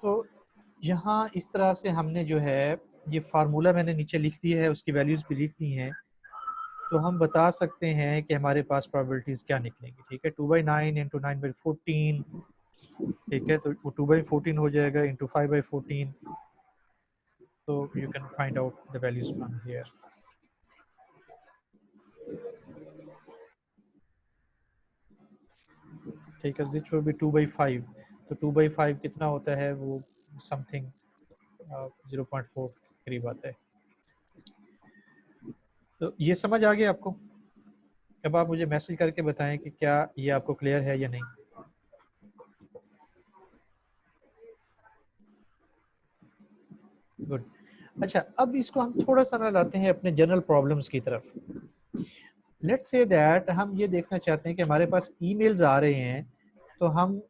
तो यहाँ इस तरह से हमने जो है ये फार्मूला मैंने नीचे लिख दिया है, उसकी वैल्यूज़ भी लिख दी हैं। तो हम बता सकते हैं कि हमारे पास प्रोबेबिलिटीज़ क्या निकलेंगी। ठीक है, 2/9 इंटू 9/14, ठीक है, तो वो 2/14 हो जाएगा इंटू 5/14। तो you can find out the values from here. ठीक है, दिस विल बी 2/5। तो 2/5 कितना होता है, वो समथिंग 0.4 के करीब आता है। तो ये समझ आ गया आपको? अब आप मुझे मैसेज करके बताएं कि क्या ये आपको क्लियर है या नहीं। गुड। अच्छा, अब इसको हम थोड़ा सा ना लाते हैं अपने जनरल प्रॉब्लम्स की तरफ। लेट्स से दैट हम ये देखना चाहते हैं कि हमारे पास ईमेल्स आ रहे हैं, तो हम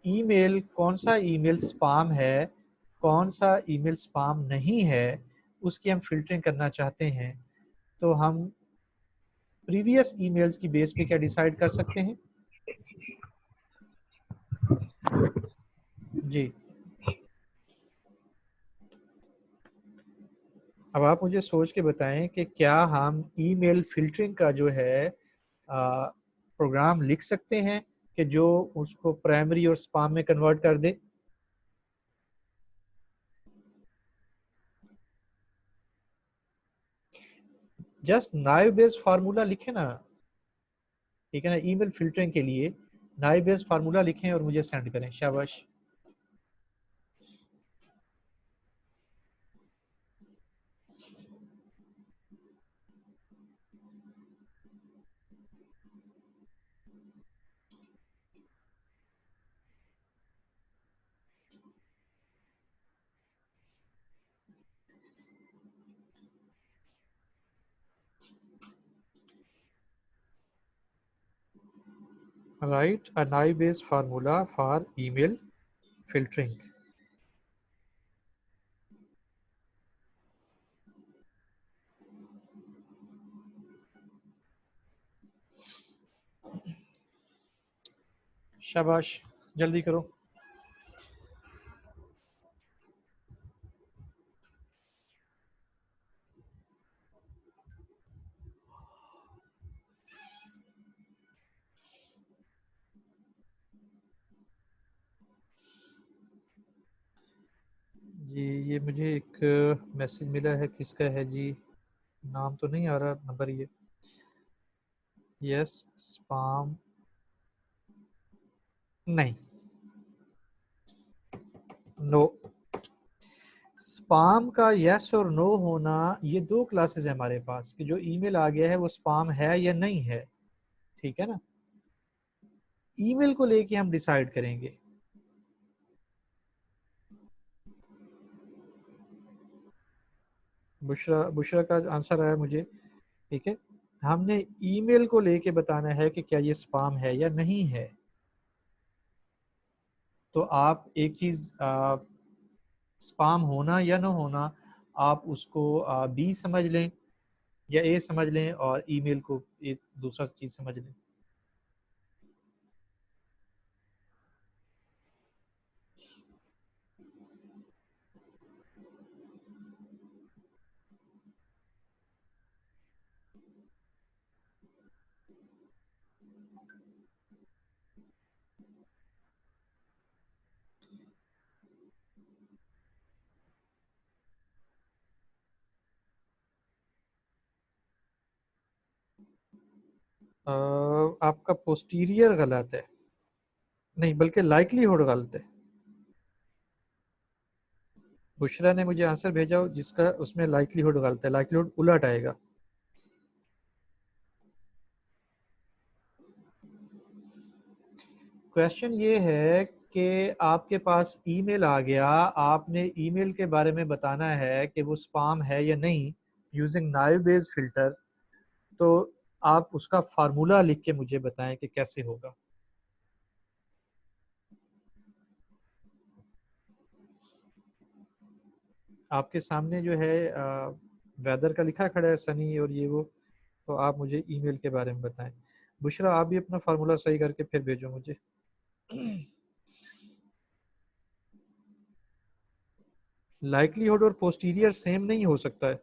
ईमेल, कौन सा ईमेल स्पैम है, कौन सा ईमेल स्पैम नहीं है, उसकी हम फिल्टरिंग करना चाहते हैं। तो हम प्रीवियस ईमेल्स की बेस पे क्या डिसाइड कर सकते हैं? जी, अब आप मुझे सोच के बताएं कि क्या हम ईमेल फिल्टरिंग का जो है प्रोग्राम लिख सकते हैं कि जो उसको प्राइमरी और स्पैम में कन्वर्ट कर दे। जस्ट नाइव बेस्ड फार्मूला लिखे ना, ठीक है ना, ईमेल फिल्टरिंग के लिए नाइव बेस्ड फार्मूला लिखें और मुझे सेंड करें। शाबाश। Write a naive based formula for email filtering. शाबाश, जल्दी करो। जी, ये मुझे एक मैसेज मिला है, किसका है जी? नाम तो नहीं आ रहा, नंबर ये। यस, स्पाम नहीं, नो। स्पाम का यस और नो होना, ये दो क्लासेस है हमारे पास कि जो ईमेल आ गया है वो स्पाम है या नहीं है। ठीक है ना, ईमेल को लेके हम डिसाइड करेंगे। बुशरा, बुशरा का आंसर आया मुझे। ठीक है, हमने ईमेल को लेके बताना है कि क्या ये स्पाम है या नहीं है। तो आप एक चीज, स्पाम होना या ना होना, आप उसको बी समझ लें या ए समझ लें, और ईमेल को एक दूसरा चीज समझ लें। आपका पोस्टीरियर गलत है, नहीं बल्कि लाइकलीहुड गलत है। बुशरा ने मुझे आंसर भेजा जिसका, उसमें लाइकलीहुड गलत है, लाइकलीहुड उलट आएगा। क्वेश्चन ये है कि आपके पास ईमेल आ गया, आपने ईमेल के बारे में बताना है कि वो स्पाम है या नहीं यूजिंग नाइव बेस्ड फिल्टर। तो आप उसका फार्मूला लिख के मुझे बताएं कि कैसे होगा। आपके सामने जो है वेदर का लिखा खड़ा है, सनी और ये वो। तो आप मुझे ईमेल के बारे में बताएं। बुशरा, आप भी अपना फार्मूला सही करके फिर भेजो मुझे। लाइक्लीहुड और पोस्टीरियर सेम नहीं हो सकता है।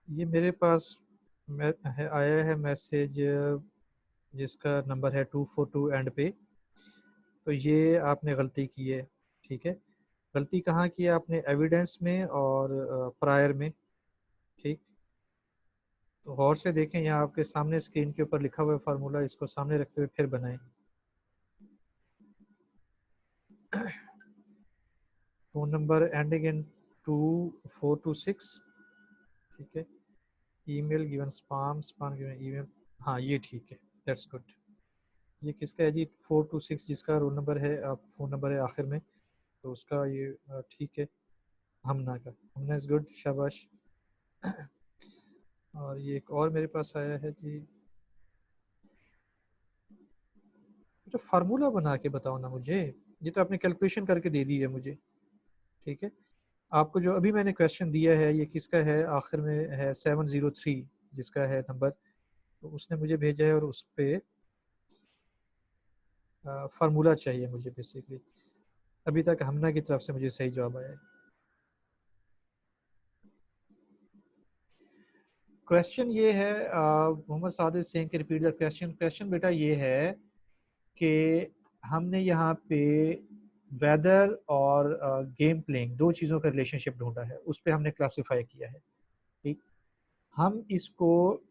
ये मेरे पास आया है मैसेज जिसका नंबर है 242 एंड पे। तो ये आपने गलती की है, ठीक है। गलती कहाँ की है आपने? एविडेंस में और प्रायर में, ठीक। तो गौर से देखें, यहाँ आपके सामने स्क्रीन के ऊपर लिखा हुआ है फार्मूला, इसको सामने रखते हुए फिर बनाएं। फ़ोन नंबर एंडिंग इन 2426, ठीक है। Email given sperm, sperm given email, हाँ ये ठीक है, दैट्स गुड। ये किसका है जी? 426 जिसका रोल नंबर है, आप फ़ोन नंबर है आखिर में, तो उसका ये ठीक है। हमना का, हमना इज़ गुड, शाबाश। और ये एक और मेरे पास आया है जी, जो फार्मूला बना के बताओ ना मुझे। ये तो आपने कैलकुलेशन करके दे दी है मुझे, ठीक है। आपको जो अभी मैंने क्वेश्चन दिया है ये किसका है? आखिर में है 703 जिसका है नंबर, तो उसने मुझे भेजा है और उस पर फार्मूला चाहिए मुझे बेसिकली। अभी तक हमना की तरफ से मुझे सही जवाब आया है। क्वेश्चन ये है, मोहम्मद सादिक सिंह के रिपीट द क्वेश्चन। क्वेश्चन बेटा ये है कि हमने यहाँ पे वेदर और गेम प्लेइंग दो चीज़ों का रिलेशनशिप ढूंढा है, उस पर हमने क्लासिफाई किया है, ठीक। हम इसको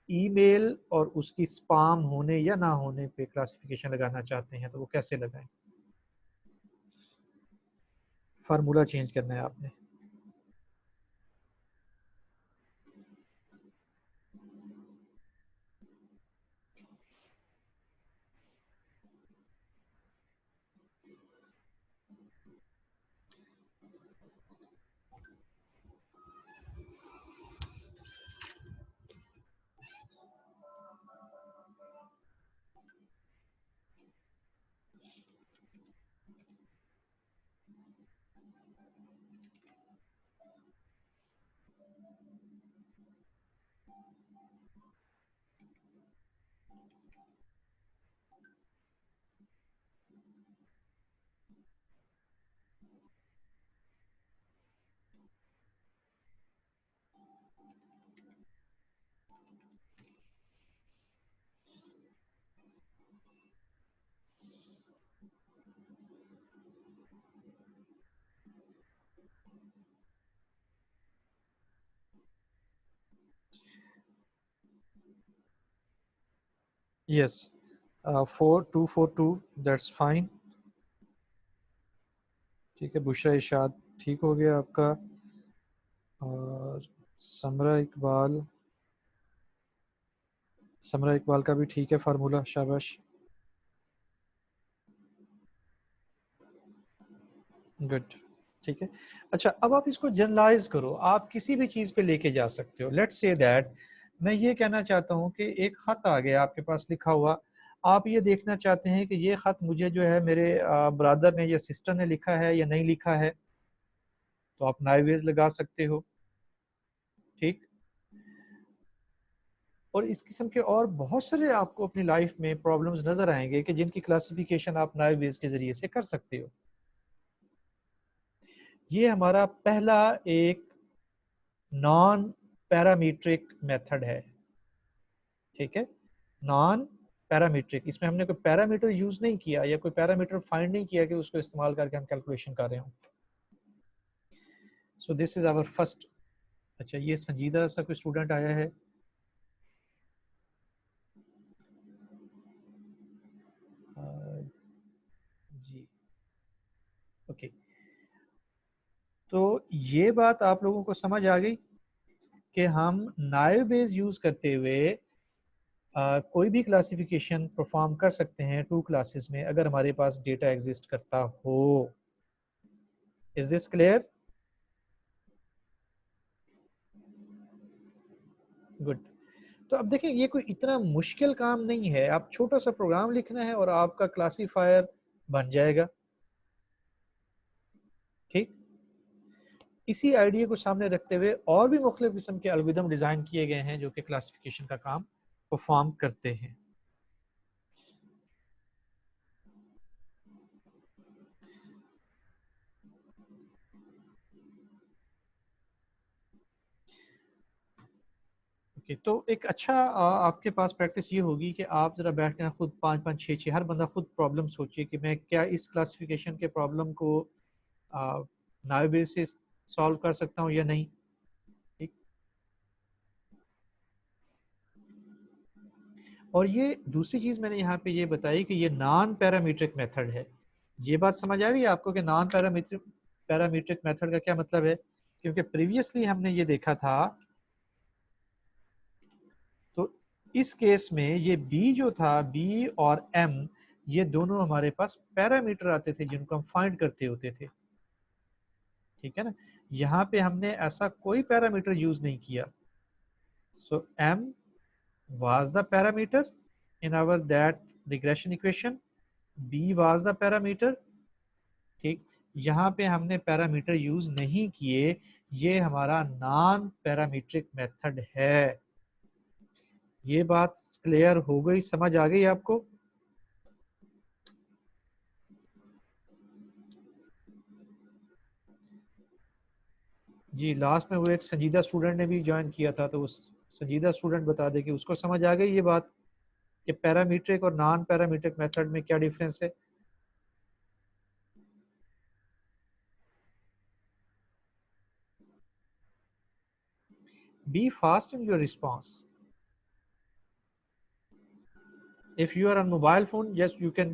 ईमेल और उसकी स्पाम होने या ना होने पे क्लासिफिकेशन लगाना चाहते हैं, तो वो कैसे लगाएं? फार्मूला चेंज करना है आपने। यस, 4242, दैट्स फाइन, ठीक है। बुशरा इरशाद ठीक हो गया आपका, और समरा इकबाल, समरा इकबाल का भी ठीक है फार्मूला, शाबाश, गुड, ठीक है। अच्छा, अब आप इसको जनरलाइज करो, आप किसी भी चीज़ पे लेके जा सकते हो। लेट्स से दैट मैं ये कहना चाहता हूँ कि एक ख़त आ गया आपके पास लिखा हुआ, आप ये देखना चाहते हैं कि ये ख़त मुझे जो है मेरे ब्रदर ने या सिस्टर ने लिखा है या नहीं लिखा है, तो आप नाइवेज लगा सकते हो, ठीक। और इस किस्म के और बहुत सारे आपको अपनी लाइफ में प्रॉब्लम्स नज़र आएंगे कि जिनकी क्लासिफिकेशन आप नाइवेज के ज़रिए से कर सकते हो। ये हमारा पहला एक नॉन पैरामीट्रिक मेथड है, ठीक है। नॉन पैरामीट्रिक, इसमें हमने कोई पैरामीटर यूज नहीं किया या कोई पैरामीटर फाइंड नहीं किया कि उसको इस्तेमाल करके हम कैलकुलेशन कर रहे हो। So this is our first. अच्छा, ये संजीदा सा कोई स्टूडेंट आया है, जी, ओके। तो ये बात आप लोगों को समझ आ गई कि हम नाइव बेस यूज करते हुए कोई भी क्लासिफिकेशन परफॉर्म कर सकते हैं टू क्लासेस में अगर हमारे पास डेटा एग्जिस्ट करता हो। Is this clear? गुड। तो अब देखिए ये कोई इतना मुश्किल काम नहीं है, आप छोटा सा प्रोग्राम लिखना है और आपका क्लासीफायर बन जाएगा। ठीक, इसी आइडिया को सामने रखते हुए और भी मुख्तलिफ किस्म के एल्गोरिथम डिजाइन किए गए हैं जो कि क्लासिफिकेशन का काम परफॉर्म करते हैं। ओके, तो एक अच्छा आपके पास प्रैक्टिस ये होगी कि आप जरा बैठ कर खुद पाँच पाँच छः छः हर बंदा खुद प्रॉब्लम सोचिए कि मैं क्या इस क्लासिफिकेशन के प्रॉब्लम को नाइव बेस से सॉल्व कर सकता हूँ या नहीं। ठीक, और ये दूसरी चीज़ मैंने यहाँ पे ये बताई कि ये नॉन पैरामीट्रिक मेथड है। ये बात समझ आ रही है आपको कि नॉन पैरामीट्रिक पैरामीट्रिक मेथड का क्या मतलब है? क्योंकि प्रीवियसली हमने ये देखा था, तो इस केस में ये बी जो था, बी और एम, ये दोनों हमारे पास पैरामीटर आते थे जिनको हम फाइंड करते होते थे। ठीक है ना, यहाँ पे हमने ऐसा कोई पैरामीटर यूज नहीं किया। सो M was the parameter in our that regression equation, b was the parameter। ठीक, यहाँ पे हमने पैरामीटर यूज नहीं किए, ये हमारा नॉन पैरामीट्रिक मेथड है। ये बात क्लियर हो गई, समझ आ गई आपको? जी, लास्ट में वो एक संजीदा स्टूडेंट ने भी ज्वाइन किया था, तो उस संजीदा स्टूडेंट बता दे कि उसको समझ आ गई ये बात कि पैरामीट्रिक और नॉन पैरामीट्रिक मेथड में क्या डिफरेंस है। Be fast in your response. If you are on mobile phone, yes, you can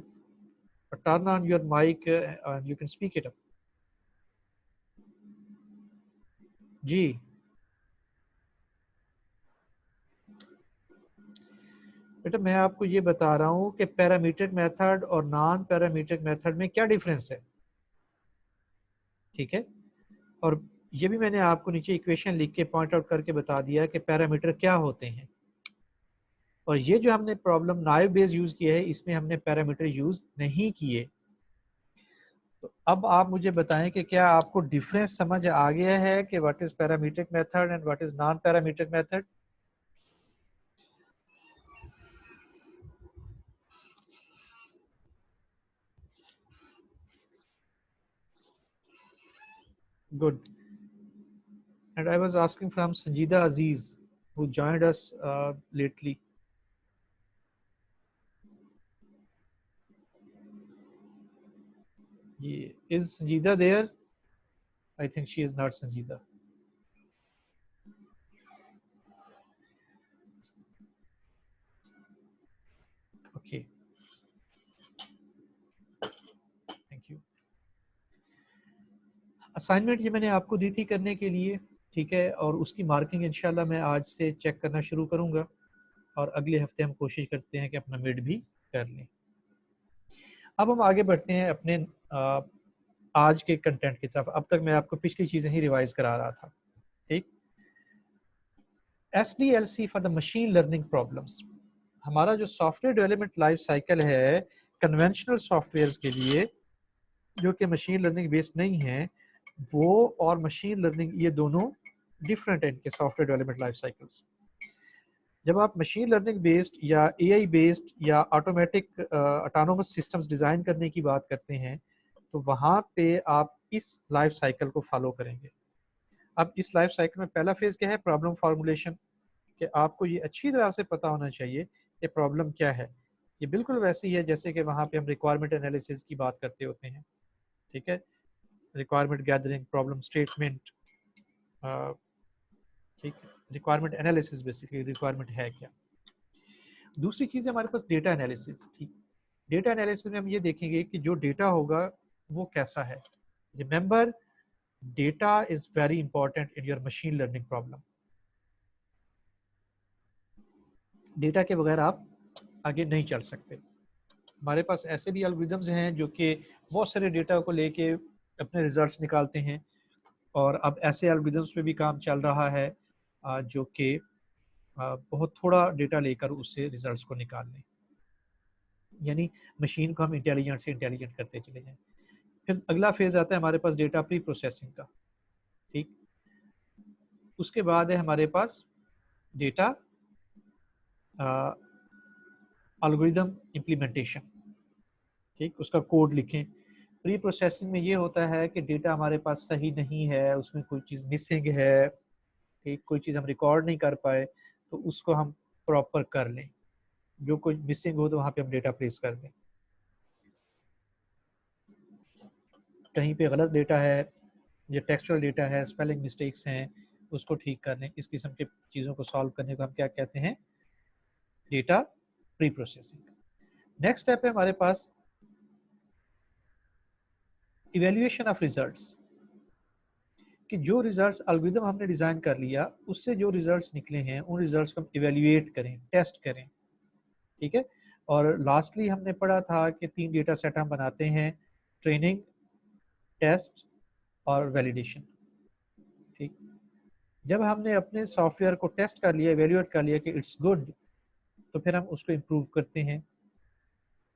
turn on your mic and you can speak it up. जी, बेटा मैं आपको ये बता रहा हूँ कि पैरामीट्रिक मेथड और नॉन पैरामीट्रिक मेथड में क्या डिफरेंस है। ठीक है, और ये भी मैंने आपको नीचे इक्वेशन लिख के पॉइंट आउट करके बता दिया कि पैरामीटर क्या होते हैं। और ये जो हमने प्रॉब्लम नाइव बेस यूज किया है, इसमें हमने पैरामीटर यूज नहीं किए। तो अब आप मुझे बताएं कि क्या आपको डिफरेंस समझ आ गया है कि what is parametric method and what is non parametric method? Good. And I was asking from Sanjida Aziz, who joined us lately. Is Sanjida there? I think she is not Sanjida. Okay, thank you. Assignment ये मैंने आपको दी थी करने के लिए, ठीक है, और उसकी मार्किंग इंशाल्लाह मैं आज से चेक करना शुरू करूँगा और अगले हफ्ते हम कोशिश करते हैं कि अपना मिड भी कर लें। अब हम आगे बढ़ते हैं अपने आज के कंटेंट की तरफ। अब तक मैं आपको पिछली चीज़ें ही रिवाइज करा रहा था। ठीक, SDLC for the machine learning problems, हमारा जो सॉफ्टवेयर डेवलपमेंट लाइफ साइकिल है कन्वेंशनल सॉफ्टवेयर के लिए जो कि मशीन लर्निंग बेस्ड नहीं है, वो और मशीन लर्निंग ये दोनों डिफरेंट है इनके सॉफ्टवेयर डेवलपमेंट लाइफ साइकिल्स। जब आप मशीन लर्निंग बेस्ड या एआई बेस्ड या ऑटोमेटिक ऑटोनोमस सिस्टम्स डिज़ाइन करने की बात करते हैं, तो वहाँ पे आप इस लाइफ साइकिल को फॉलो करेंगे। अब इस लाइफ साइकिल में पहला फेज क्या है? प्रॉब्लम फार्मूलेशन, कि आपको ये अच्छी तरह से पता होना चाहिए कि प्रॉब्लम क्या है। ये बिल्कुल वैसे ही है जैसे कि वहाँ पे हम रिक्वायरमेंट एनालिसिस की बात करते होते हैं। ठीक है, रिक्वायरमेंट गैदरिंग, प्रॉब्लम स्टेटमेंट, ठीक है, रिक्वायरमेंट एनालिसिस, बेसिकली रिक्वायरमेंट है क्या। दूसरी चीज़ है हमारे पास डेटा एनालिसिस। ठीक, डेटा एनालिसिस में हम ये देखेंगे कि जो डेटा होगा वो कैसा है। Remember, data is very important in your machine learning problem. Data के बगैर आप आगे नहीं चल सकते। हमारे पास ऐसे भी एल्गोरिदम्स हैं जो कि बहुत सारे डेटा को लेके अपने रिजल्ट्स निकालते हैं, और अब ऐसे एल्गोरिदम्स पे भी काम चल रहा है जो कि बहुत थोड़ा डेटा लेकर उससे रिजल्ट्स को निकाल लें, यानी मशीन को हम इंटेलिजेंट से इंटेलिजेंट करते चले जाएं। फिर अगला फेज आता है हमारे पास डेटा प्री प्रोसेसिंग का। ठीक, उसके बाद है हमारे पास डेटा एल्गोरिदम इम्प्लीमेंटेशन। ठीक, उसका कोड लिखें। प्री प्रोसेसिंग में ये होता है कि डेटा हमारे पास सही नहीं है, उसमें कोई चीज़ मिसिंग है, ठीक, कोई चीज़ हम रिकॉर्ड नहीं कर पाए, तो उसको हम प्रॉपर कर लें। जो कोई मिसिंग हो तो वहाँ पे हम डेटा प्लेस कर दें। कहीं पे गलत डेटा है या टेक्सचुअल डेटा है, स्पेलिंग मिस्टेक्स हैं, उसको ठीक कर लें। इस किस्म की चीज़ों को सॉल्व करने को हम क्या कहते हैं? Data pre processing. Next step है हमारे पास इवेल्युएशन ऑफ रिजल्ट्स, कि जो रिजल्ट्स एल्गोरिदम हमने डिज़ाइन कर लिया उससे जो रिजल्ट्स निकले हैं उन रिजल्ट्स को हम इवेल्युएट करें, टेस्ट करें। ठीक है, और लास्टली हमने पढ़ा था कि 3 डेटा सेट हम बनाते हैं: ट्रेनिंग, टेस्ट और वैलिडेशन। ठीक, जब हमने अपने सॉफ्टवेयर को टेस्ट कर लिया, इवेल्युएट कर लिया कि इट्स गुड, तो फिर हम उसको इम्प्रूव करते हैं।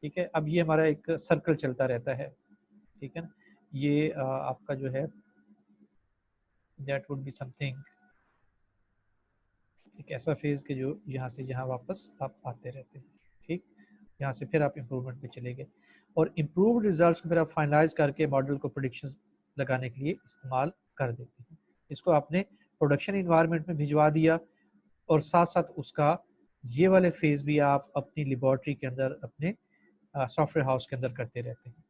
ठीक है, अब ये हमारा एक सर्कल चलता रहता है। ठीक है ना, ये आपका जो है दैट वुड बी समथिंग, एक ऐसा फेज के जो यहाँ से यहाँ वापस आप आते रहते हैं। ठीक, यहाँ से फिर आप इम्प्रूवमेंट पे चले गए, और इम्प्रूव्ड रिजल्ट्स को फिर आप फाइनलाइज करके मॉडल को प्रेडिक्शंस लगाने के लिए इस्तेमाल कर देते हैं। इसको आपने प्रोडक्शन इन्वायरमेंट में भिजवा दिया, और साथ साथ उसका ये वाले फेज भी आप अपनी लेबॉर्ट्री के अंदर, अपने सॉफ्टवेयर हाउस के अंदर करते रहते हैं।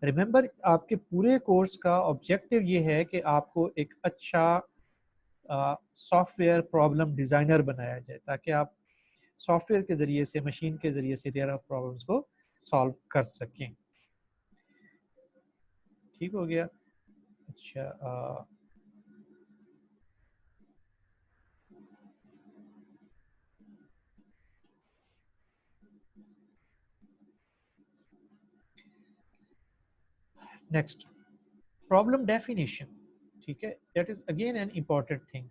रिमेंबर, आपके पूरे कोर्स का ऑब्जेक्टिव ये है कि आपको एक अच्छा सॉफ्टवेयर प्रॉब्लम डिज़ाइनर बनाया जाए, ताकि आप सॉफ्टवेयर के ज़रिए से, मशीन के ज़रिए से रियल प्रॉब्लम्स को सॉल्व कर सकें। ठीक हो गया? अच्छा, नेक्स्ट, प्रॉब्लम डेफिनेशन। ठीक है, that is again an important thing.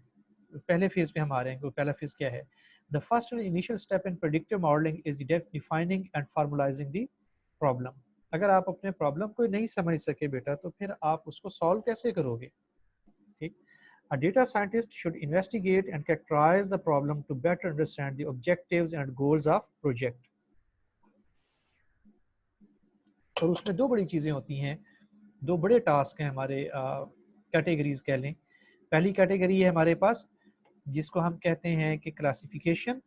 पहले फेज पे हम आ रहे हैं। पहला फेज क्या है? The first and initial step in predictive modelling is defining and formulising the problem. अगर आप अपने प्रॉब्लम को नहीं समझ सके बेटा, तो फिर आप उसको सॉल्व कैसे करोगे? ठीक, a data scientist should investigate and characterize the problem to better understand the objectives and goals of project। और उसमें दो बड़ी चीज़ें होती हैं, दो बड़े टास्क हैं हमारे, कैटेगरीज कह लें। पहली कैटेगरी है हमारे पास जिसको हम कहते हैं कि क्लासिफिकेशन।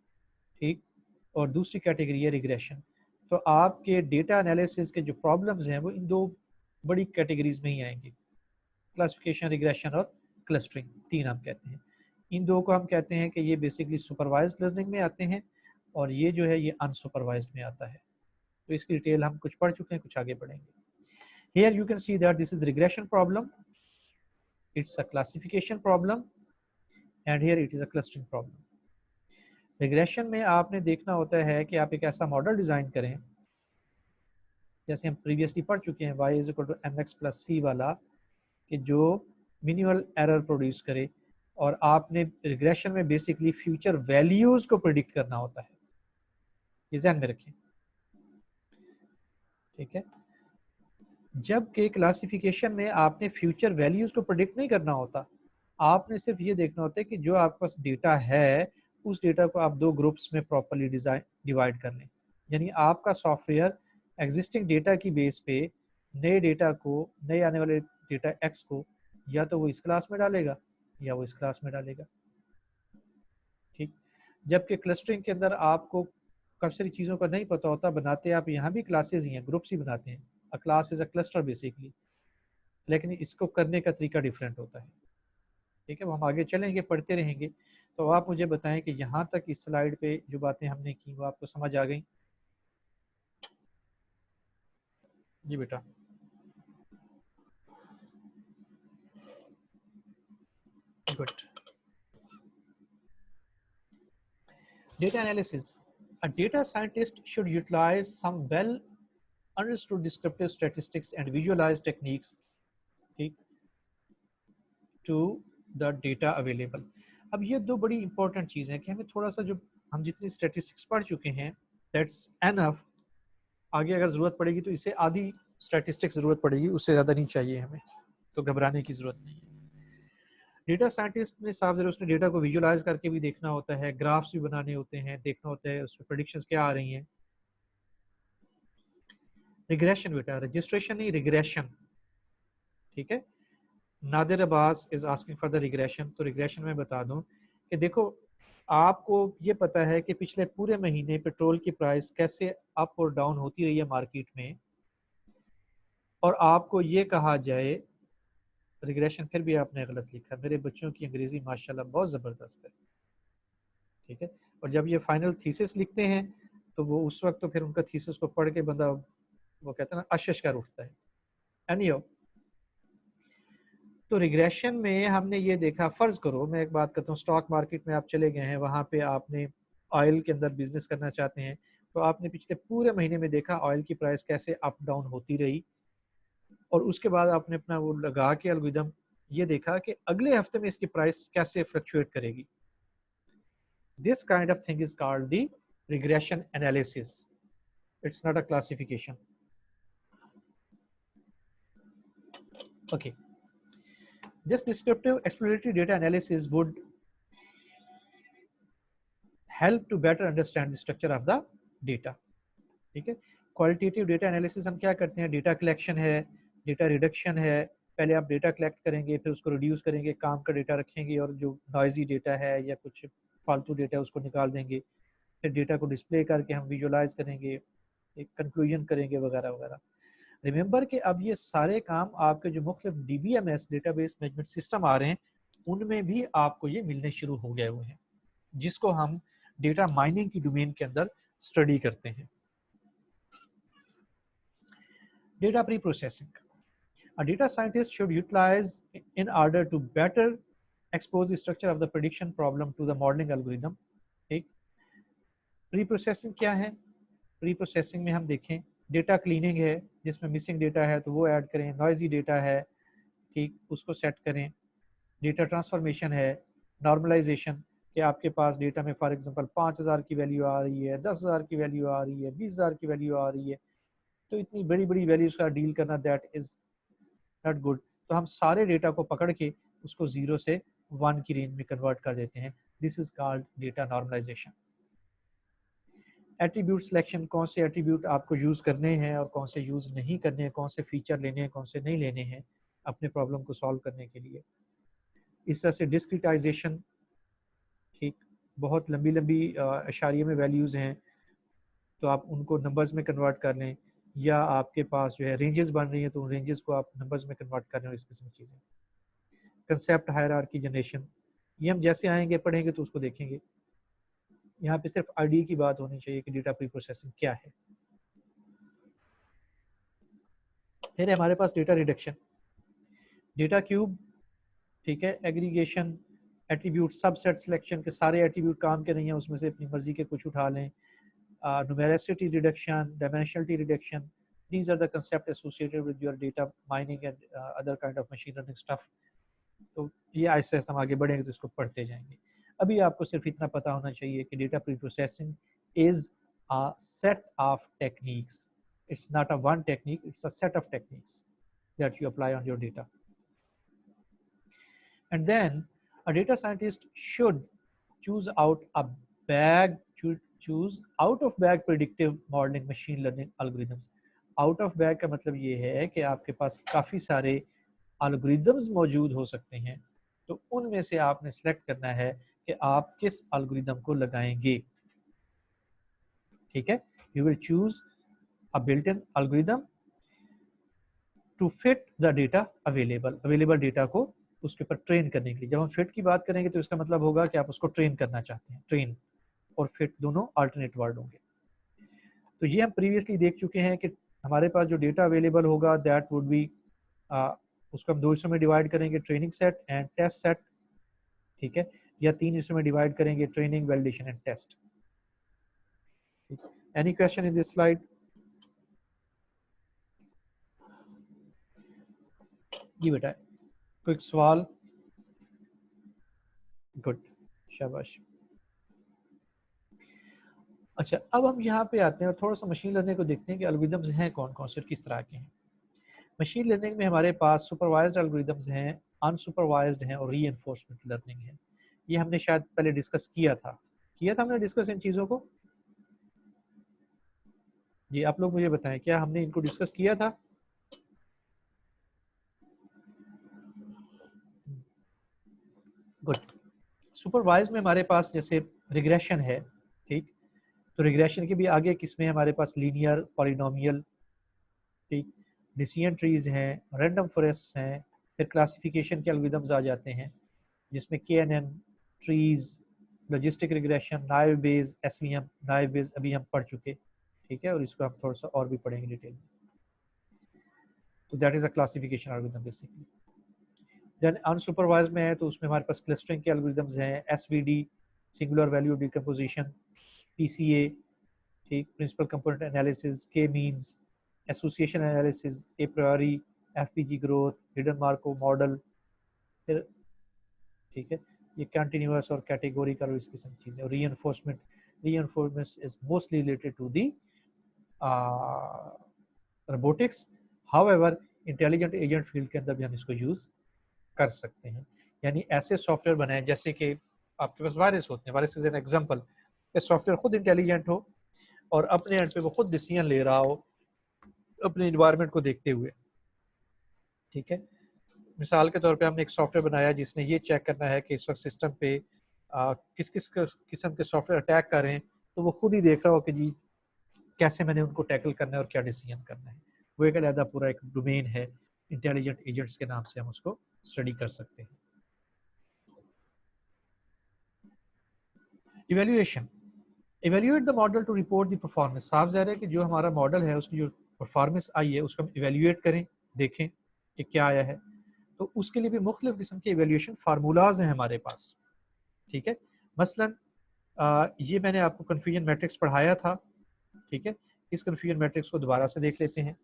ठीक, और दूसरी कैटेगरी है रिग्रेशन। तो आपके डेटा एनालिसिस के जो प्रॉब्लम्स हैं वो इन दो बड़ी कैटेगरीज में ही आएंगे: क्लासिफिकेशन, रिग्रेशन और क्लस्टरिंग, तीन हम कहते हैं। इन दो को हम कहते हैं कि ये बेसिकली सुपरवाइज्ड लर्निंग में आते हैं, और ये जो है ये अनसुपरवाइज्ड में आता है। तो इसकी डिटेल हम कुछ पढ़ चुके हैं, कुछ आगे बढ़ेंगे। Here you can see that this is regression problem, it's a classification problem, and here it is a clustering problem। Regression में आपने देखना होता है कि आप एक ऐसा मॉडल डिज़ाइन करें, जैसे हम प्रीवियसली पढ़ चुके हैं y is equal to M X plus C वाला, कि जो मिनिमल एरर प्रोड्यूस करे। और आपने रिग्रेशन में बेसिकली फ्यूचर वैल्यूज को प्रिडिक्ट करना होता है, ये ध्यान में रखें। ठीक है, जबकि क्लासिफिकेशन में आपने फ्यूचर वैल्यूज को प्रिडिक्ट नहीं करना होता, आपने सिर्फ ये देखना होता है कि जो आपके पास डेटा है उस डेटा को आप दो ग्रुप्स में प्रॉपरली डिजाइन डिवाइड कर लें। यानी आपका सॉफ्टवेयर एग्जिस्टिंग डेटा की बेस पे नए डेटा को, नए आने वाले डेटा एक्स को, या तो वो इस क्लास में डालेगा या वो इस क्लास में डालेगा। ठीक, जबकि क्लस्टरिंग के अंदर आपको काफ़ी सारी चीज़ों का नहीं पता होता, बनाते आप यहाँ भी क्लासेज ही हैं, ग्रुप्स ही बनाते हैं। अ class is a cluster basically, लेकिन इसको करने का तरीका डिफरेंट होता है। ठीक है, वो हम आगे चलेंगे, पढ़ते रहेंगे। तो आप मुझे बताएं कि यहाँ तक इस स्लाइड पे जो बातें हमने की वो आपको समझ आ गई? जी बेटा। Good. Data analysis. A data scientist should utilize some well understood descriptive statistics and visualized techniques, ठीक, to the data available. अब ये दो बड़ी इंपॉर्टेंट चीज़ हैं कि हमें थोड़ा सा जो हम जितनी स्टैटिस्टिक्स पढ़ चुके हैं दैट्स एनफ. आगे अगर ज़रूरत पड़ेगी तो इससे आधी स्टैटिस्टिक्स ज़रूरत पड़ेगी, उससे ज़्यादा नहीं चाहिए हमें, तो घबराने की ज़रूरत नहीं है. डेटा साइंटिस्ट में साफ ज़रूर उसने डेटा को विजुलाइज करके भी देखना होता है, ग्राफ्स भी बनाने होते हैं, देखना होता है उसमें प्रेडिक्शंस क्या आ रही हैं. रिग्रेशन बेटा, रजिस्ट्रेशन नहीं, रिग्रेशन, ठीक है. Nadir Abbas is asking for the regression. तो रिग्रेशन में बता दूं कि देखो, आपको ये पता है कि पिछले पूरे महीने पेट्रोल की प्राइस कैसे अप और डाउन होती रही है मार्केट में, और आपको ये कहा जाए रिग्रेशन, फिर भी आपने गलत लिखा. मेरे बच्चों की अंग्रेजी माशाल्लाह बहुत ज़बरदस्त है, ठीक है. और जब ये फाइनल थीसिस लिखते हैं तो वो उस वक्त तो फिर उनका थीसिस को पढ़ के बंदा वो कहता है ना अशश कर उठता है. एनीहो, तो रिग्रेशन में हमने ये देखा, फर्ज करो मैं एक बात करता हूँ, स्टॉक मार्केट में आप चले गए हैं, वहाँ पे आपने ऑयल के अंदर बिजनेस करना चाहते हैं, तो आपने पिछले पूरे महीने में देखा ऑयल की प्राइस कैसे अप डाउन होती रही, और उसके बाद आपने अपना वो लगा के एल्गोरिथम ये देखा कि अगले हफ्ते में इसकी प्राइस कैसे फ्लक्चुएट करेगी. This kind of thing is called the regression analysis. It's not a classification. Okay, this descriptive exploratory data analysis would help to better understand the structure of the data. ठीक है. Qualitative data analysis हम क्या करते हैं, data collection है, data reduction है. पहले आप डेटा कलेक्ट करेंगे, फिर उसको रिड्यूस करेंगे, काम का डेटा रखेंगे, और जो नॉइजी डेटा है या कुछ फालतू डेटा है उसको निकाल देंगे. फिर डेटा को डिस्प्ले करके हम विजुलाइज करेंगे, एक कंक्लूजन करेंगे वगैरह वगैरह. रिमेंबर कि अब ये सारे काम आपके जो मुख्तलिफ DBMS डेटाबेस मैनेजमेंट सिस्टम आ रहे हैं उनमें भी आपको ये मिलने शुरू हो गए हुए हैं, जिसको हम डेटा माइनिंग की डोमेन के अंदर स्टडी करते हैं. Data pre processing. A data scientist should utilize in order to better expose the structure of the prediction problem to the modeling algorithm. ठीक. प्री प्रोसेसिंग क्या है? प्री प्रोसेसिंग में हम देखें, डेटा क्लीनिंग है, जिसमें मिसिंग डेटा है तो वो ऐड करें, नॉइजी डेटा है, ठीक, उसको सेट करें. डेटा ट्रांसफॉर्मेशन है, नॉर्मलाइजेशन, कि आपके पास डेटा में फॉर एग्जांपल 5,000 की वैल्यू आ रही है, 10,000 की वैल्यू आ रही है, 20,000 की वैल्यू आ रही है, तो इतनी बड़ी बड़ी वैल्यूज का डील करना दैट इज नॉट गुड. तो हम सारे डेटा को पकड़ के उसको 0 से 1 की रेंज में कन्वर्ट कर देते हैं. This is called data normalization. Attribute selection, कौन से एट्रीब्यूट आपको यूज़ करने हैं और कौन से यूज़ नहीं करने हैं, कौन से फीचर लेने हैं, कौन से नहीं लेने हैं अपने प्रॉब्लम को सॉल्व करने के लिए. इस तरह से डिस्क्रिटाइजेशन, ठीक, बहुत लंबी लंबी अशारिये में वैल्यूज़ हैं तो आप उनको नंबर्स में कन्वर्ट कर लें, या आपके पास जो है रेंजेस बन रही हैं तो उन रेंजेस को आप नंबर्स में कन्वर्ट कर लें, इस किस्म की चीज़ें. कंसेप्ट हायरार्की जनरेशन, ये हम जैसे आएंगे पढ़ेंगे तो उसको देखेंगे. यहाँ पे सिर्फ आईडी की बात होनी चाहिए कि डेटा प्री प्रोसेसिंग क्या है. फिर हमारे पास डेटा रिडक्शन, डेटा क्यूब, ठीक है, एग्रीगेशन, एट्रीब्यूट सबसेट सिलेक्शन के सारे एट्रीब्यूट काम के नहीं हैं, उसमें से अपनी मर्जी के कुछ उठा लें. numericity reduction, dimensionality reduction, these are the concepts associated with your data mining and other kind of machine learning stuff. तो ये ऐसे हम आगे बढ़ेंगे तो इसको पढ़ते जाएंगे. अभी आपको सिर्फ इतना पता होना चाहिए कि data pre processing is a set of techniques. It's not a one technique, it's a set of techniques that you apply on your data. And then a data scientist should choose out a bag, choose out of bag predictive modeling machine learning algorithms. Out of bag का मतलब ये है कि आपके पास काफ़ी सारे algorithms मौजूद हो सकते हैं, तो उनमें से आपने सेलेक्ट करना है कि आप किस algorithm को लगाएंगे. ठीक है, you will choose a built-in algorithm to fit the data available. Available data को उसके ऊपर ट्रेन करने के लिए. जब हम फिट की बात करेंगे तो इसका मतलब होगा कि आप उसको ट्रेन करना चाहते हैं. ट्रेन और फिट दोनों अल्टरनेट वर्ड होंगे. तो ये हम प्रीवियसली देख चुके हैं कि हमारे पास जो डेटा अवेलेबल होगा दैट वुड बी, उसको हम 2 हिस्सों में डिवाइड करेंगे, training set and test set. ठीक है, या 3 हिस्सों में डिवाइड करेंगे, training, validation and test. Any question in this slide? जी बेटा, कोई सवाल? गुड, शाबाश। अच्छा, अब हम यहाँ पे आते हैं और थोड़ा सा मशीन लर्निंग को देखते हैं कि एल्गोरिदम्स हैं कौन कौन से, किस तरह के हैं। मशीन लर्निंग में हमारे पास सुपरवाइज्ड एल्गोरिदम्स हैं, अनसुपरवाइज्ड हैं और रीइंफोर्समेंट लर्निंग है। ये हमने शायद पहले डिस्कस किया था हमने डिस्कस इन चीज़ों को। जी आप लोग मुझे बताएं, क्या हमने इनको डिस्कस किया था? गुड। सुपरवाइज में हमारे पास जैसे रिग्रेशन है, ठीक, तो रिग्रेशन के भी आगे किस्में हमारे पास लीनियर, पॉलिनोमियल, ठीक, डिसीजन ट्रीज हैं, रैंडम फॉरेस्ट हैं, फिर क्लासिफिकेशन के एल्गोरिदम्स आ जाते हैं जिसमें KNN, trees, logistic regression, naive base, SVM, naive base अभी हम पढ़ चुके, ठीक है, और इसको हम थोड़ा सा और भी पढ़ेंगे डिटेल में। तो that is a classification algorithm basically. Then unsupervised में है तो उसमें हमारे पास क्लस्टरिंग के एल्गोरिदम्स हैं, SVD, singular value decomposition, PCA, ठीक, principal component analysis, K means, association analysis, a priori, FPG growth, hidden Markov model, फिर ठीक है ये कंटिन्यूअस और कैटेगोरिकल और इस किस्म की चीज़ें। और reinforcement is mostly related to the robotics. However intelligent agent field के अंदर भी हम इसको यूज़ कर सकते हैं। यानी ऐसे सॉफ्टवेयर बनाए जैसे कि आपके पास वायरस होते हैं, वायरस इज एन एग्जांपल, ये सॉफ्टवेयर खुद इंटेलिजेंट हो और अपने एंड पे वो खुद डिसीजन ले रहा हो अपने इन्वायरमेंट को देखते हुए, ठीक है। मिसाल के तौर पे हमने एक सॉफ्टवेयर बनाया जिसने ये चेक करना है कि इस वक्त सिस्टम पे किस किस किस्म के सॉफ्टवेयर अटैक कर रहे हैं, तो वो खुद ही देख रहा हो कि जी कैसे मैंने उनको टैकल करना है और क्या डिसीजन करना है। वो एक अलग पूरा एक डोमेन है, इंटेलिजेंट एजेंट्स के नाम से हम उसको स्टडी कर सकते हैं। Evaluation, evaluate the model to report the performance. साफ ज़ाहिर है कि जो हमारा मॉडल है उसकी जो परफॉर्मेंस आई है उसको हम इवेल्युएट करें, देखें कि क्या आया है। तो उसके लिए भी मुख्तलिफ किस्म के इवेल्युएशन फार्मूलाज हैं हमारे पास, ठीक है। मसलन ये मैंने आपको कन्फ्यूजन मैट्रिक्स पढ़ाया था, ठीक है। इस कन्फ्यूजन मैट्रिक्स को दोबारा से देख लेते हैं।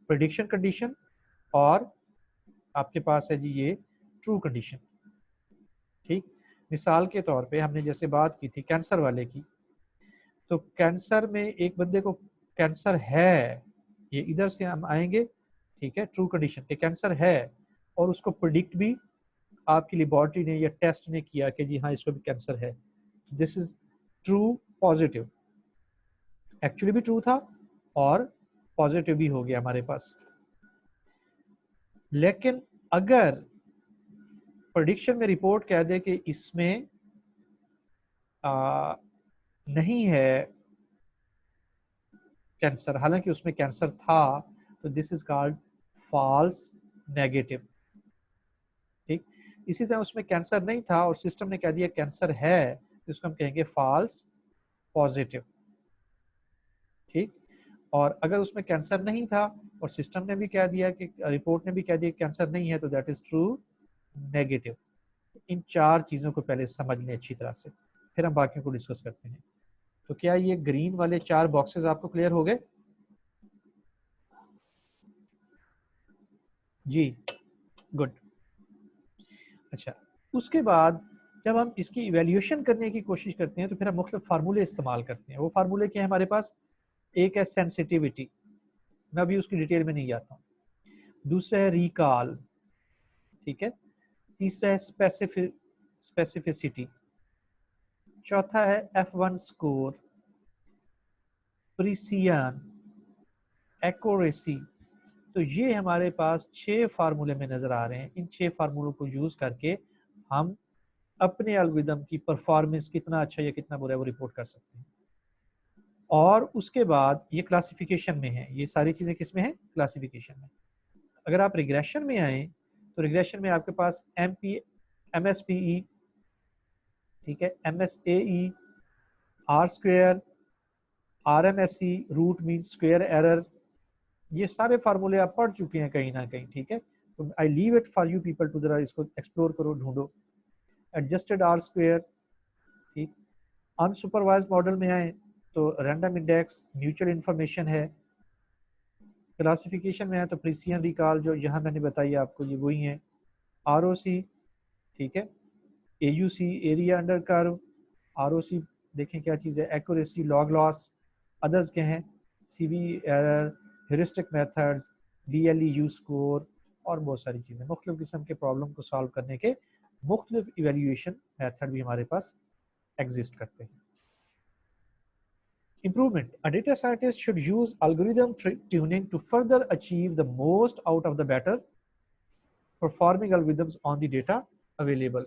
प्रेडिक्शन कंडीशन और आपके पास है जी ये ट्रू कंडीशन, ठीक। मिसाल के तौर पे हमने जैसे बात की थी कैंसर वाले की, तो कैंसर में एक बंदे को कैंसर है, ये इधर से हम आएंगे, ठीक है, ट्रू कंडीशन के कैंसर है और उसको प्रिडिक्ट भी आपकी लेबोरेटरी ने या टेस्ट ने किया कि जी हाँ इसको भी कैंसर है, this is true positive, actually भी ट्रू था और पॉजिटिव भी हो गया हमारे पास। लेकिन अगर प्रेडिक्शन में रिपोर्ट कह दे कि इसमें नहीं है कैंसर, हालांकि उसमें कैंसर था, तो this is called false negative, ठीक। इसी तरह उसमें कैंसर नहीं था और सिस्टम ने कह दिया कैंसर है, तो इसको हम कहेंगे फॉल्स पॉजिटिव, ठीक। और अगर उसमें कैंसर नहीं था और सिस्टम ने भी कह दिया कि रिपोर्ट ने भी कह दिया कैंसर नहीं है, तो दैट इज ट्रू नेगेटिव। इन चार चीज़ों को पहले समझ लें अच्छी तरह से, फिर हम बाकी को डिस्कस करते हैं। तो क्या ये ग्रीन वाले चार बॉक्सेस आपको क्लियर हो गए? जी, गुड। अच्छा, उसके बाद जब हम इसकी इवेल्यूशन करने की कोशिश करते हैं तो फिर हम मुख्तलिफ फार्मूले इस्तेमाल करते हैं। वो फार्मूले क्या है हमारे पास? एक है सेंसिटिविटी, मैं अभी उसकी डिटेल में नहीं जाता हूँ। दूसरा है रिकॉल, ठीक है। तीसरा है स्पेसिफिसिटी। चौथा है F1 स्कोर, प्रिसियन, एक्यूरेसी। तो ये हमारे पास 6 फार्मूले में नजर आ रहे हैं। इन 6 फार्मूलों को यूज करके हम अपने एल्गोरिदम की परफॉर्मेंस कितना अच्छा या कितना बुरा है वो रिपोर्ट कर सकते हैं। और उसके बाद ये क्लासिफिकेशन में है, ये सारी चीजें किस में है? क्लासिफिकेशन में। अगर आप रिग्रेशन में आए तो रिग्रेशन में आपके पास MSPE, ठीक है, MSAE, R square, RMSE, root mean square error, ये सारे फार्मूले आप पढ़ चुके हैं कहीं ना कहीं, ठीक है। तो I leave it for you people to जरा इसको एक्सप्लोर करो, ढूंढो। एडजस्टेड आर स्क्वेयर, ठीक। अनसुपरवाइज मॉडल में आए तो रैंडम इंडेक्स म्यूचुअल इंफॉर्मेशन है। क्लासिफिकेशन में है तो प्रिसिजन रिकॉल जो यहाँ मैंने बताई आपको ये वही है। आरओसी, ठीक है, AUC area under curve, ROC देखें क्या चीज़ है, एक्यूरेसी, लॉग लॉस, अदर्स क्या हैं, CV error, heuristic methods, DLE U score और बहुत सारी चीज़ें। मुख्तलिफ किस्म के प्रॉब्लम को सॉल्व करने के मुख्तलिफ इवेल्यूएशन मेथड भी हमारे पास एग्जिस्ट करते हैं। Improvement. A data scientist should use algorithm tuning to further achieve the most out of the better performing algorithms on the data available.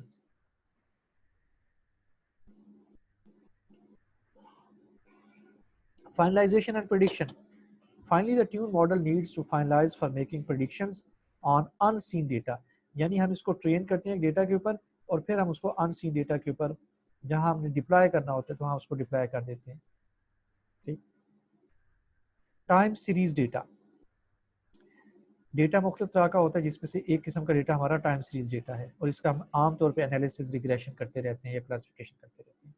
Finalization and prediction. Finally, the tuned model needs to finalize for making predictions on unseen data. यानी हम इसको train करते हैं data के ऊपर और फिर हम उसको अनसीन डेटा के ऊपर जहां हमने डिप्लॉय करना होता है तो वहां उसको डिप्लॉय कर देते हैं। ठीक। टाइम सीरीज डेटा, डेटा मुख्तलिफ तरह का होता है जिसमें से एक किस्म का डेटा हमारा टाइम सीरीज डेटा है और इसका हम आमतौर पर एनालिसिस रिग्रेशन करते रहते हैं या क्लासिफिकेशन करते रहते हैं।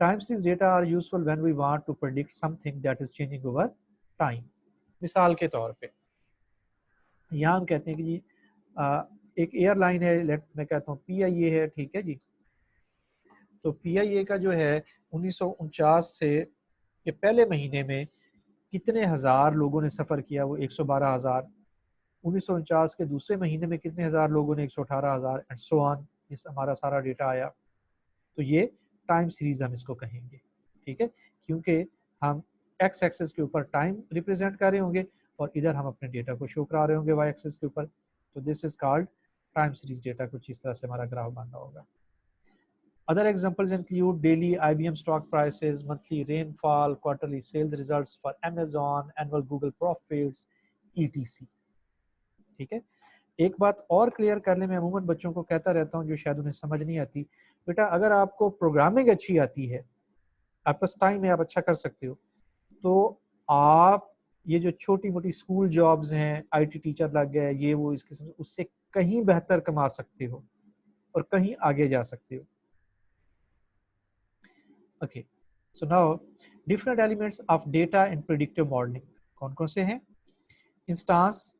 Time series data are useful when we want to predict something that is changing over time. मिसाल के तौर पे यहाँ हम कहते हैं कि जी एक एयरलाइन है, मैं कहता हूँ PIA है, ठीक है जी। तो PIA का जो है 1949 से के पहले महीने में कितने हज़ार लोगों ने सफ़र किया, वो 112,000। 1949 के दूसरे महीने में कितने हज़ार लोगों ने, 118,000 एंड सो ऑन। इस हमारा सारा डेटा आया। तो ये टाइम सीरीज हम इसको कहेंगे, ठीक है, क्योंकि हम एक्स एक्सेस के ऊपर टाइम रिप्रेजेंट कर रहे होंगे और इधर हम अपने डेटा को शो करा रहे होंगे वाई एक्सेस के ऊपर। तो this is called time series data. कुछ इस तरह से हमारा ग्राफ बन रहा होगा। Other examples include daily IBM stock prices, monthly rainfall, quarterly sales results for Amazon, annual Google profits, etc. ठीक है। एक बात और क्लियर करने में अमूमन बच्चों को कहता रहता हूँ जो शायद उन्हें समझ नहीं आती, बेटा अगर आपको प्रोग्रामिंग अच्छी आती है, आपके पास टाइम है, आप अच्छा कर सकते हो, तो आप ये जो छोटी मोटी स्कूल जॉब्स हैं, IT टीचर लग गए, ये वो इस किस्म, उससे कहीं बेहतर कमा सकते हो और कहीं आगे जा सकते हो। Okay, so now different elements of data in predictive modelling कौन कौन से हैं? Instance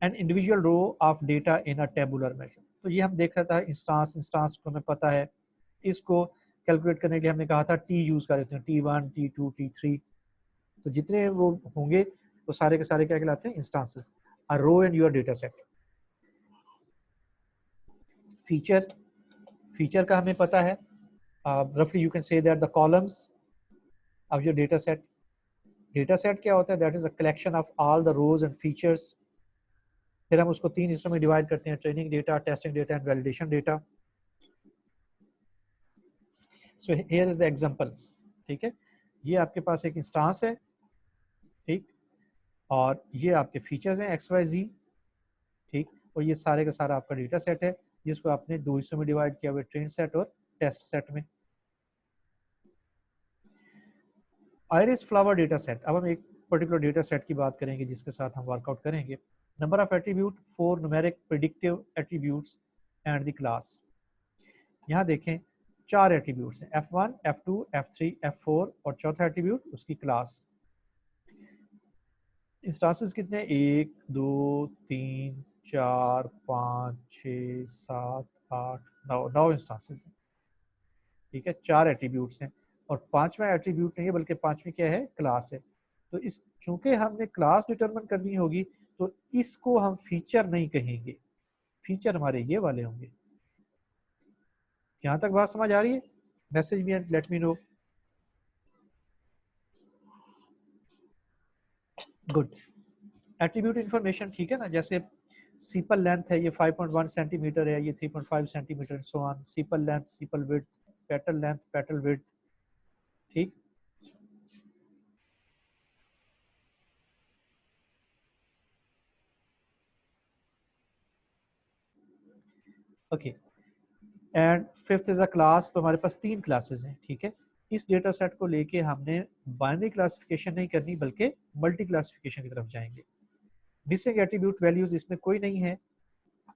and individual row of data in a tabular method. तो ये हम देख रहा था इंस्टांस को हमें पता है, इसको कैलकुलेट करने के लिए हमने कहा था T यूज कर लेते हैं, T1 T2 T3। तो जितने वो होंगे वो सारे के सारे क्या कहलाते हैं? Instances. A row in your data set. Feature का हमें पता है, roughly you can say that the columns of your data set क्या होता है? that is a collection of all the rows and features। फिर हम उसको 3 हिस्सों में डिवाइड करते हैं, training data, testing data and validation data. So here is the example, ठीक है, ये आपके पास एक इंस्टांस है, ठीक, और ये आपके फीचर्स हैं XYZ, ठीक, और ये सारे का सारा आपका डेटा सेट है जिसको आपने 2 हिस्सों में डिवाइड किया हुआ, ट्रेन सेट और टेस्ट सेट में। आयरिस फ्लावर डेटा सेट, अब हम एक पर्टिकुलर डेटा सेट की बात करेंगे जिसके साथ हम वर्कआउट करेंगे। Number of attribute 4 numeric predictive attributes and the class. यहाँ देखें 4 एट्रीब्यूट्स हैं, F1 F2 F3 F4 और चौथा एट्रीब्यूट उसकी क्लास। इंस्टांसेस कितने? 1 2 3 4 5 6 7 8 9 इंस्टांसेस हैं, ठीक है, 4 एट्रीब्यूट्स हैं और 5वां एट्रीब्यूट नहीं है बल्कि 5वीं क्या है? क्लास है। तो इस चूंकि हमने क्लास डिटरमिन करनी होगी तो इसको हम फीचर नहीं कहेंगे, फीचर हमारे ये वाले होंगे। यहाँ तक बात समझ आ रही है? Message me and let me know. Good. Attribute information, ठीक है ना, जैसे सीपल लेंथ है ये 5.1 सेंटीमीटर है, ये 3.5 centimetre, so on. Sepal length, sepal width, petal length, petal width, ठीक। Okay, and fifth is a class. तो हमारे पास 3 क्लासेस हैं, ठीक है। इस डेटा सेट को लेके हमने बाइनरी क्लासिफिकेशन नहीं करनी बल्कि मल्टी क्लासिफिकेशन की तरफ जाएंगे। मिसिंग एट्रीब्यूट वैल्यूज इसमें कोई नहीं है,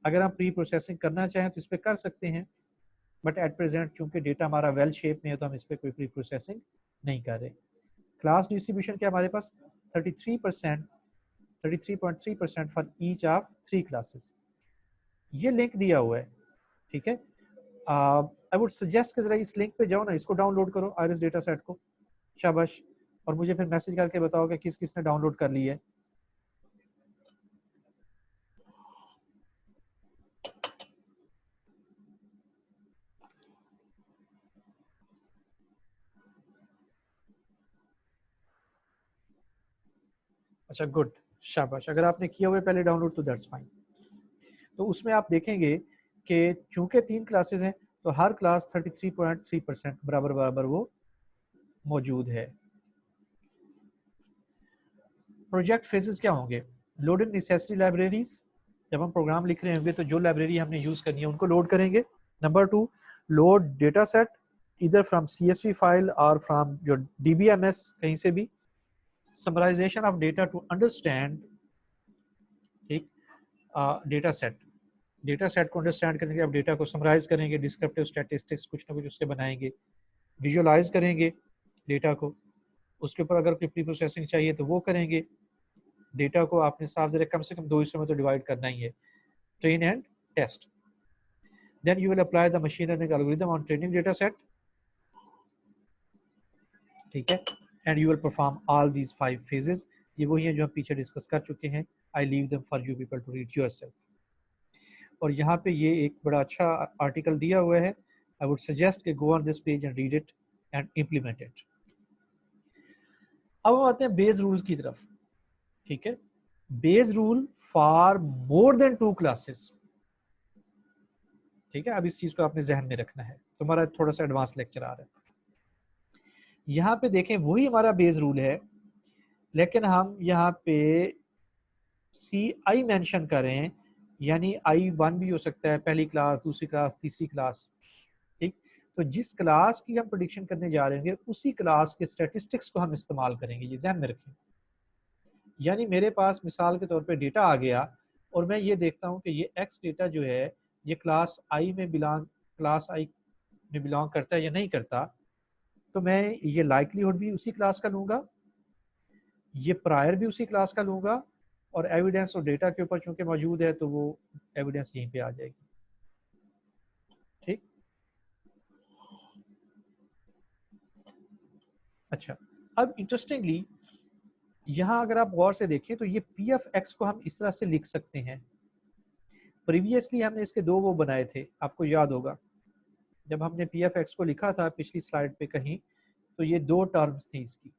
अगर हम प्री प्रोसेसिंग करना चाहें तो इस पर कर सकते हैं, बट एट प्रेजेंट चूंकि डेटा हमारा वेल शेप में है तो हम इस पर कोई प्री प्रोसेसिंग नहीं कर रहे। क्लास डिस्ट्रीब्यूशन क्या हमारे पास 33%, 33.3% फॉर ईच ऑफ 3 क्लासेस। ये लिंक दिया हुआ है, ठीक है। आई वुड सजेस्ट कि जरा इस लिंक पे जाओ ना, इसको डाउनलोड करो आयरिस डेटा सेट को, शाबाश। और मुझे फिर मैसेज करके बताओ कि किस किस ने डाउनलोड कर ली है। अच्छा गुड, शाबाश। अगर आपने किया हुआ है पहले डाउनलोड तो दैट्स फाइन। तो उसमें आप देखेंगे कि चूंकि 3 क्लासेस हैं तो हर क्लास 33.3% बराबर बराबर वो मौजूद है। प्रोजेक्ट फेजेस क्या होंगे? लोडिंग नेसेसरी लाइब्रेरीज, जब हम प्रोग्राम लिख रहे होंगे तो जो लाइब्रेरी हमने यूज करनी है उनको लोड करेंगे। नंबर 2, लोड डेटा सेट इधर फ्रॉम CSV फाइल और फ्रॉम जो DBMS कहीं से भी। Summarization of data to understand, ठीक, डेटा सेट, डेटा सेट को अंडरस्टैंड करेंगे, अब डेटा को समराइज करेंगे, डिस्क्रिप्टिव स्टैटिस्टिक्स कुछ ना कुछ उसके बनाएंगे, विजुअलाइज करेंगे डेटा को, उसके ऊपर अगर कोई प्री प्रोसेसिंग चाहिए तो वो करेंगे। डेटा को आपने साफ जरा कम से कम 2 हिस्सों में तो डिवाइड करना ही है, train and test. Then you will apply the machine learning algorithm on training data set, ठीक है, and you will perform all these 5 phases. ये वही है जो हम पीछे डिस्कस कर चुके हैं। I leave them for you people to read yourself. और यहाँ पे ये एक बड़ा अच्छा आर्टिकल दिया हुआ है, आई वुड सजेस्ट कि go on this page and read it and implement it. अब हम आते हैं बेस रूल्स की तरफ, ठीक है। Base rule for more than 2 classes, ठीक है। अब इस चीज को आपने जहन में रखना है, तुम्हारा थोड़ा सा एडवांस लेक्चर आ रहा है। यहाँ पे देखें वही हमारा बेस रूल है, लेकिन हम यहाँ पे CI मेंशन करें, यानी I1 भी हो सकता है, पहली क्लास, दूसरी क्लास, तीसरी क्लास, ठीक। तो जिस क्लास की हम प्रेडिक्शन करने जा रहे हैं उसी क्लास के स्टैटिस्टिक्स को हम इस्तेमाल करेंगे, ये ध्यान में रखें। यानी मेरे पास मिसाल के तौर पे डेटा आ गया और मैं ये देखता हूँ कि ये एक्स डेटा जो है ये क्लास आई में बिलोंग करता है या नहीं करता, तो मैं ये लाइकलीहुड भी उसी क्लास का लूँगा, ये प्रायर भी उसी क्लास का लूँगा, और एविडेंस और डेटा के ऊपर चूंकि मौजूद है तो वो एविडेंस यहीं पे आ जाएगी, ठीक। अच्छा, अब इंटरेस्टिंगली यहाँ अगर आप गौर से देखें तो ये PF(x) को हम इस तरह से लिख सकते हैं। प्रीवियसली हमने इसके 2 वो बनाए थे, आपको याद होगा जब हमने PF(x) को लिखा था पिछली स्लाइड पे कहीं, तो ये 2 टर्म्स थी इसकी,